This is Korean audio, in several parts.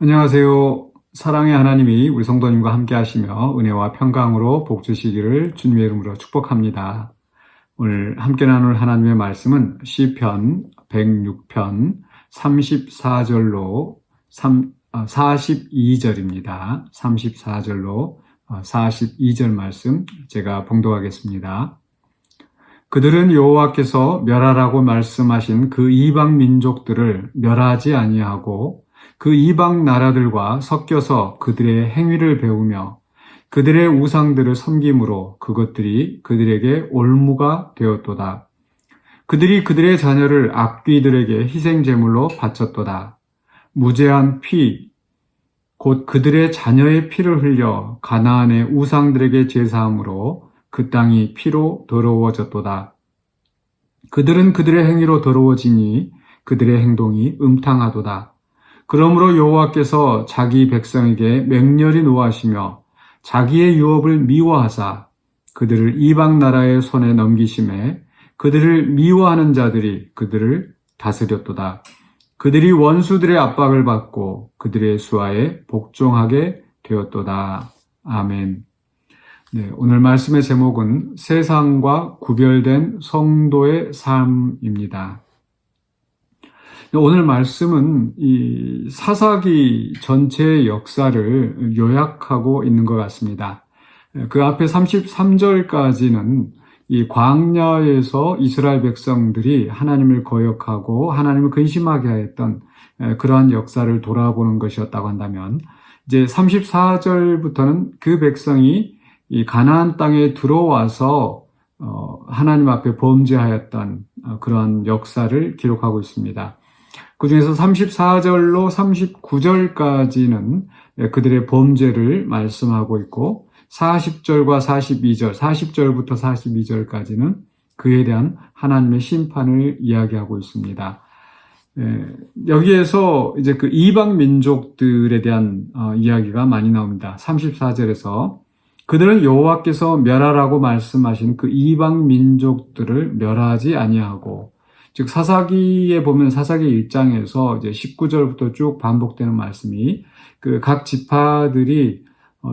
안녕하세요. 사랑의 하나님이 우리 성도님과 함께 하시며 은혜와 평강으로 복 주시기를 주님의 이름으로 축복합니다. 오늘 함께 나눌 하나님의 말씀은 시편 106편 34절로 42절입니다. 34절로 42절 말씀 제가 봉독하겠습니다. 그들은 여호와께서 멸하라고 말씀하신 그 이방 민족들을 멸하지 아니하고 그 이방 나라들과 섞여서 그들의 행위를 배우며 그들의 우상들을 섬김으로 그것들이 그들에게 올무가 되었도다. 그들이 그들의 자녀를 악귀들에게 희생제물로 바쳤도다. 무죄한 피, 곧 그들의 자녀의 피를 흘려 가나안의 우상들에게 제사함으로 그 땅이 피로 더러워졌도다. 그들은 그들의 행위로 더러워지니 그들의 행동이 음탕하도다. 그러므로 여호와께서 자기 백성에게 맹렬히 노하시며 자기의 유업을 미워하사 그들을 이방 나라의 손에 넘기심에 그들을 미워하는 자들이 그들을 다스렸도다. 그들이 원수들의 압박을 받고 그들의 수하에 복종하게 되었도다. 아멘. 네, 오늘 말씀의 제목은 세상과 구별된 성도의 삶입니다. 오늘 말씀은 이 사사기 전체의 역사를 요약하고 있는 것 같습니다. 그 앞에 33절까지는 이 광야에서 이스라엘 백성들이 하나님을 거역하고 하나님을 근심하게 하였던 그러한 역사를 돌아보는 것이었다고 한다면, 이제 34절부터는 그 백성이 이 가나안 땅에 들어와서 하나님 앞에 범죄하였던 그러한 역사를 기록하고 있습니다. 그 중에서 34절로 39절까지는 그들의 범죄를 말씀하고 있고 40절과 42절, 40절부터 42절까지는 그에 대한 하나님의 심판을 이야기하고 있습니다. 여기에서 이제 그 이방 민족들에 대한 이야기가 많이 나옵니다. 34절에서 그들은 여호와께서 멸하라고 말씀하신 그 이방 민족들을 멸하지 아니하고, 즉 사사기에 보면 사사기 1장에서 이제 19절부터 쭉 반복되는 말씀이 그 각 지파들이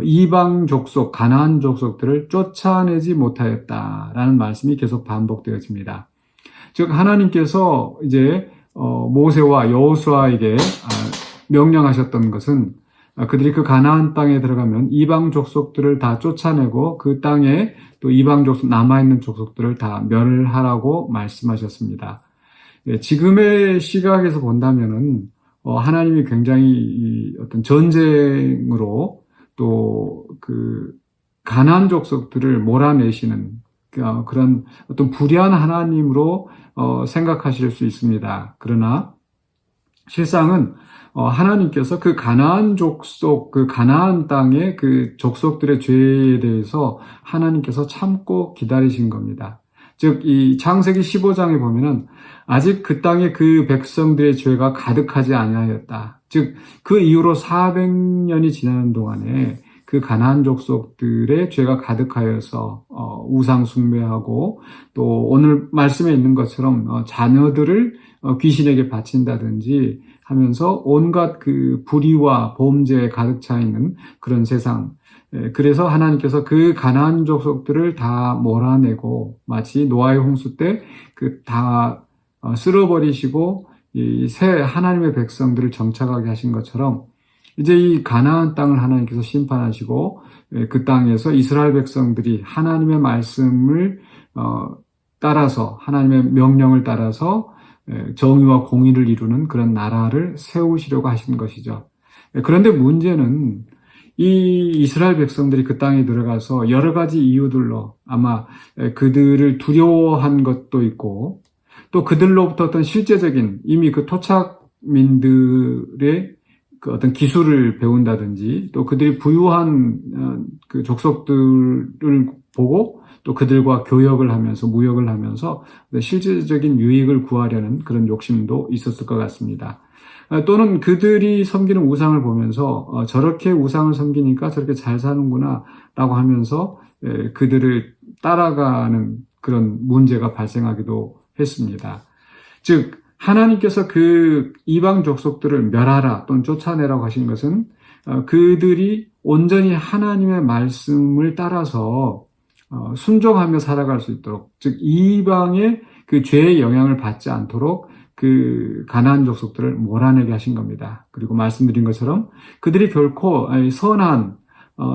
이방 족속, 가나안 족속들을 쫓아내지 못하였다라는 말씀이 계속 반복되어집니다. 즉 하나님께서 이제 모세와 여호수아에게 명령하셨던 것은 그들이 그 가나안 땅에 들어가면 이방 족속들을 다 쫓아내고 그 땅에 또 이방 족속, 남아있는 족속들을 다 멸하라고 말씀하셨습니다. 지금의 시각에서 본다면은 하나님이 굉장히 어떤 전쟁으로 또 그 가나안 족속들을 몰아내시는 그런 어떤 불의한 하나님으로 생각하실 수 있습니다. 그러나 실상은 하나님께서 그 가나안 족속, 그 가나안 땅의 그 족속들의 죄에 대해서 하나님께서 참고 기다리신 겁니다. 즉, 이 창세기 15장에 보면은 아직 그 땅에 그 백성들의 죄가 가득하지 아니하였다. 즉, 그 이후로 400년이 지나는 동안에 그 가나안 족속들의 죄가 가득하여서 우상 숭배하고 또 오늘 말씀에 있는 것처럼 자녀들을 귀신에게 바친다든지 하면서 온갖 그 불의와 범죄에 가득 차 있는 그런 세상. 그래서 하나님께서 그 가나안 족속들을 다 몰아내고 마치 노아의 홍수 때 그 다 쓸어버리시고 이 새 하나님의 백성들을 정착하게 하신 것처럼 이제 이 가나안 땅을 하나님께서 심판하시고 그 땅에서 이스라엘 백성들이 하나님의 말씀을 따라서 하나님의 명령을 따라서 정의와 공의를 이루는 그런 나라를 세우시려고 하신 것이죠. 그런데 문제는 이 이스라엘 백성들이 그 땅에 들어가서 여러 가지 이유들로 아마 그들을 두려워한 것도 있고 또 그들로부터 어떤 실제적인 이미 그 토착민들의 그 어떤 기술을 배운다든지 또 그들이 부유한 그 족속들을 보고 또 그들과 교역을 하면서 무역을 하면서 실질적인 유익을 구하려는 그런 욕심도 있었을 것 같습니다. 또는 그들이 섬기는 우상을 보면서 저렇게 우상을 섬기니까 저렇게 잘 사는구나 라고 하면서 그들을 따라가는 그런 문제가 발생하기도 했습니다. 즉 하나님께서 그 이방 족속들을 멸하라 또는 쫓아내라고 하신 것은 그들이 온전히 하나님의 말씀을 따라서 순종하며 살아갈 수 있도록, 즉 이방의 그 죄의 영향을 받지 않도록 그 가나안 족속들을 몰아내게 하신 겁니다. 그리고 말씀드린 것처럼 그들이 결코 선한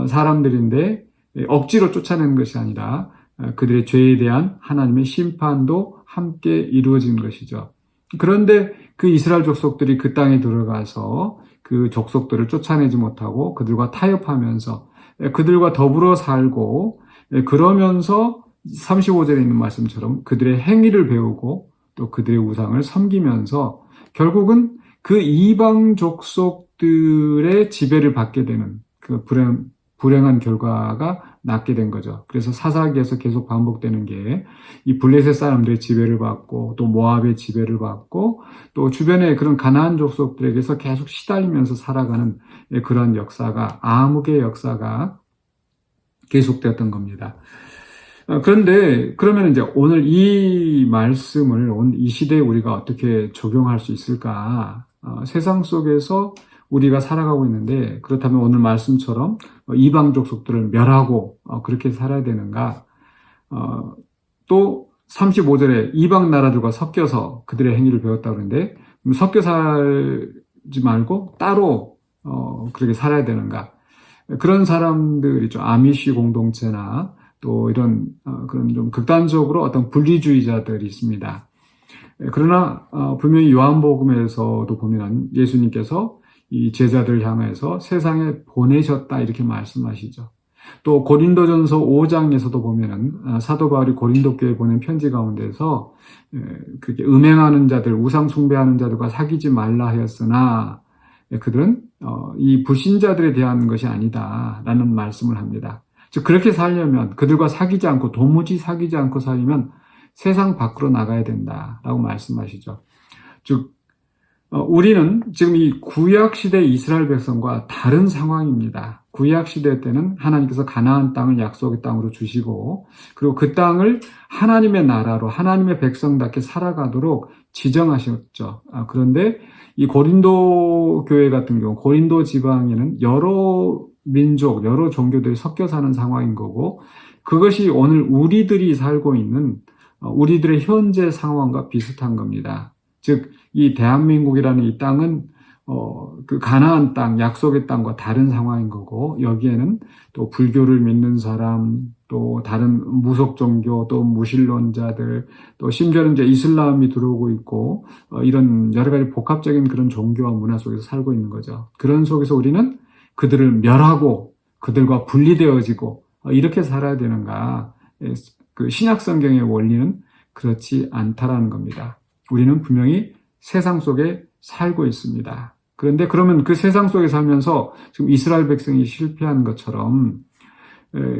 사람들인데 억지로 쫓아내는 것이 아니라 그들의 죄에 대한 하나님의 심판도 함께 이루어진 것이죠. 그런데 그 이스라엘 족속들이 그 땅에 들어가서 그 족속들을 쫓아내지 못하고 그들과 타협하면서 그들과 더불어 살고, 그러면서 35절에 있는 말씀처럼 그들의 행위를 배우고 또 그들의 우상을 섬기면서 결국은 그 이방 족속들의 지배를 받게 되는 그 불행한 결과가 낳게 된 거죠. 그래서 사사기에서 계속 반복되는 게 이 블레셋 사람들의 지배를 받고 또 모압의 지배를 받고 또 주변의 그런 가나안 족속들에게서 계속 시달리면서 살아가는 그런 역사가, 암흑의 역사가 계속되었던 겁니다. 그런데 그러면 이제 오늘 이 말씀을 이 시대에 우리가 어떻게 적용할 수 있을까? 세상 속에서 우리가 살아가고 있는데 그렇다면 오늘 말씀처럼 이방 족속들을 멸하고 그렇게 살아야 되는가? 또 35절에 이방 나라들과 섞여서 그들의 행위를 배웠다고 그러는데 섞여 살지 말고 따로 그렇게 살아야 되는가? 그런 사람들이 좀 아미시 공동체나 또 이런 그런 좀 극단적으로 어떤 분리주의자들이 있습니다. 그러나 분명히 요한복음에서도 보면 예수님께서 이 제자들을 향해서 세상에 보내셨다 이렇게 말씀하시죠. 또 고린도전서 5장에서도 보면은 사도 바울이 고린도 교회에 보낸 편지 가운데서 그렇게 음행하는 자들, 우상 숭배하는 자들과 사귀지 말라 하였으나 그들은 이 불신자들에 대한 것이 아니다라는 말씀을 합니다. 즉 그렇게 살려면 그들과 사귀지 않고 도무지 사귀지 않고 살려면 세상 밖으로 나가야 된다라고 말씀하시죠. 즉 우리는 지금 이 구약시대 이스라엘 백성과 다른 상황입니다. 구약시대 때는 하나님께서 가나안 땅을 약속의 땅으로 주시고 그리고 그 땅을 하나님의 나라로 하나님의 백성답게 살아가도록 지정하셨죠. 그런데 이 고린도 교회 같은 경우 고린도 지방에는 여러 민족, 여러 종교들이 섞여 사는 상황인 거고 그것이 오늘 우리들이 살고 있는 우리들의 현재 상황과 비슷한 겁니다. 즉 이 대한민국이라는 이 땅은 그 가나안 땅, 약속의 땅과 다른 상황인 거고 여기에는 또 불교를 믿는 사람, 또 다른 무속 종교, 또 무신론자들, 또 심지어는 이제 이슬람이 들어오고 있고 이런 여러 가지 복합적인 그런 종교와 문화 속에서 살고 있는 거죠. 그런 속에서 우리는 그들을 멸하고 그들과 분리되어지고 이렇게 살아야 되는가? 그 신약 성경의 원리는 그렇지 않다라는 겁니다. 우리는 분명히 세상 속에 살고 있습니다. 그런데 그러면 그 세상 속에 살면서 지금 이스라엘 백성이 실패한 것처럼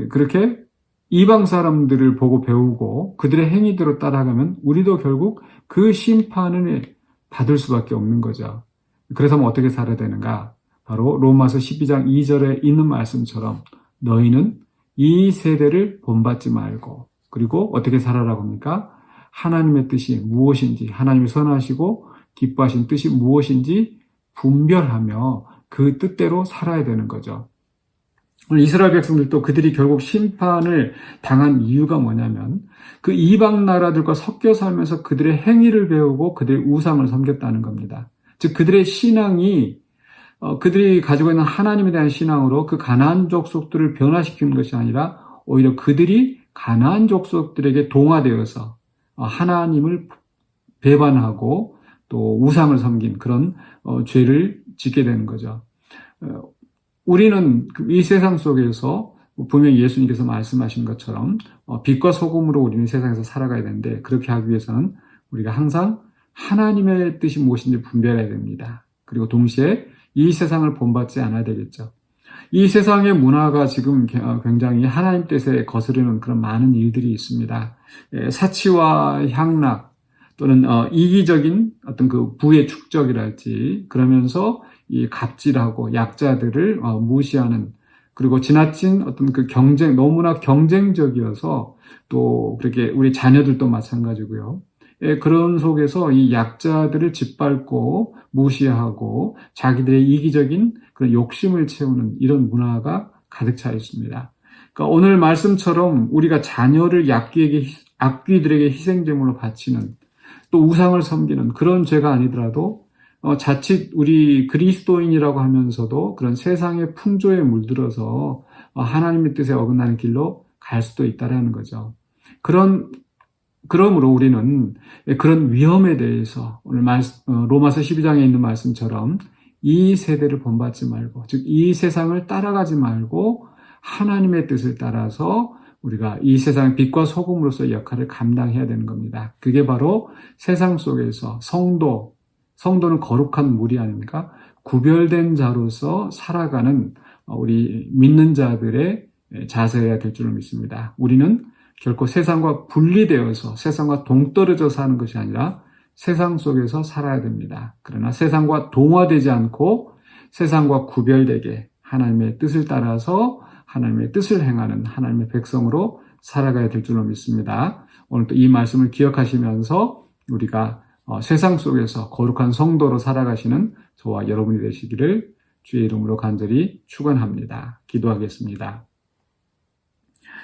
그렇게 이방 사람들을 보고 배우고 그들의 행위대로 따라가면 우리도 결국 그 심판을 받을 수밖에 없는 거죠. 그래서 어떻게 살아야 되는가? 바로 로마서 12장 2절에 있는 말씀처럼 너희는 이 세대를 본받지 말고 그리고 어떻게 살아라고 합니까? 하나님의 뜻이 무엇인지 하나님이 선하시고 기뻐하신 뜻이 무엇인지 분별하며 그 뜻대로 살아야 되는 거죠. 이스라엘 백성들도 그들이 결국 심판을 당한 이유가 뭐냐면 그 이방 나라들과 섞여 살면서 그들의 행위를 배우고 그들의 우상을 섬겼다는 겁니다. 즉 그들의 신앙이 그들이 가지고 있는 하나님에 대한 신앙으로 그 가나안 족속들을 변화시키는 것이 아니라 오히려 그들이 가나안 족속들에게 동화되어서 하나님을 배반하고 또 우상을 섬긴 그런 죄를 짓게 되는 거죠. 우리는 이 세상 속에서 분명히 예수님께서 말씀하신 것처럼 빛과 소금으로 우리는 세상에서 살아가야 되는데 그렇게 하기 위해서는 우리가 항상 하나님의 뜻이 무엇인지 분별해야 됩니다. 그리고 동시에 이 세상을 본받지 않아야 되겠죠. 이 세상의 문화가 지금 굉장히 하나님 뜻에 거스르는 그런 많은 일들이 있습니다. 사치와 향락 또는 이기적인 어떤 그 부의 축적이랄지 그러면서 이 갑질하고 약자들을 무시하는 그리고 지나친 어떤 그 너무나 경쟁적이어서 또 그렇게 우리 자녀들도 마찬가지고요. 그런 속에서 이 약자들을 짓밟고 무시하고 자기들의 이기적인 그런 욕심을 채우는 이런 문화가 가득 차 있습니다. 그러니까 오늘 말씀처럼 우리가 자녀를 악귀들에게 희생제물로 바치는 또 우상을 섬기는 그런 죄가 아니더라도 자칫 우리 그리스도인이라고 하면서도 그런 세상의 풍조에 물들어서 하나님의 뜻에 어긋나는 길로 갈 수도 있다라는 거죠. 그러므로 우리는 그런 위험에 대해서 오늘 로마서 12장에 있는 말씀처럼 이 세대를 본받지 말고, 즉 이 세상을 따라가지 말고 하나님의 뜻을 따라서 우리가 이 세상의 빛과 소금으로서의 역할을 감당해야 되는 겁니다. 그게 바로 세상 속에서 성도는 거룩한 무리 아닙니까? 구별된 자로서 살아가는 우리 믿는 자들의 자세여야 될 줄로 믿습니다. 우리는 결코 세상과 분리되어서 세상과 동떨어져 사는 것이 아니라 세상 속에서 살아야 됩니다. 그러나 세상과 동화되지 않고 세상과 구별되게 하나님의 뜻을 따라서 하나님의 뜻을 행하는 하나님의 백성으로 살아가야 될 줄로 믿습니다. 오늘 또 이 말씀을 기억하시면서 우리가 세상 속에서 거룩한 성도로 살아가시는 저와 여러분이 되시기를 주의 이름으로 간절히 축원합니다. 기도하겠습니다.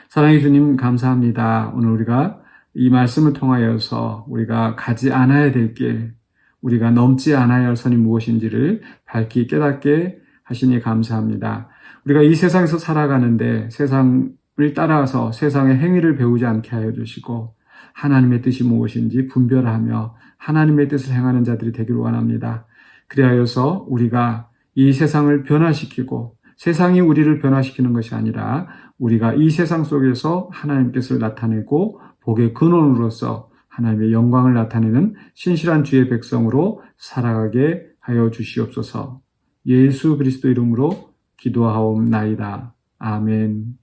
사랑해 주님 감사합니다. 오늘 우리가 이 말씀을 통하여서 우리가 가지 않아야 될 길, 우리가 넘지 않아야 할 선이 무엇인지를 밝히 깨닫게 하시니 감사합니다. 우리가 이 세상에서 살아가는데 세상을 따라서 세상의 행위를 배우지 않게 하여 주시고 하나님의 뜻이 무엇인지 분별하며 하나님의 뜻을 행하는 자들이 되기를 원합니다. 그리하여서 우리가 이 세상을 변화시키고 세상이 우리를 변화시키는 것이 아니라 우리가 이 세상 속에서 하나님의 뜻을 나타내고 복의 근원으로서 하나님의 영광을 나타내는 신실한 주의 백성으로 살아가게 하여 주시옵소서. 예수 그리스도 이름으로 기도하옵나이다. 아멘.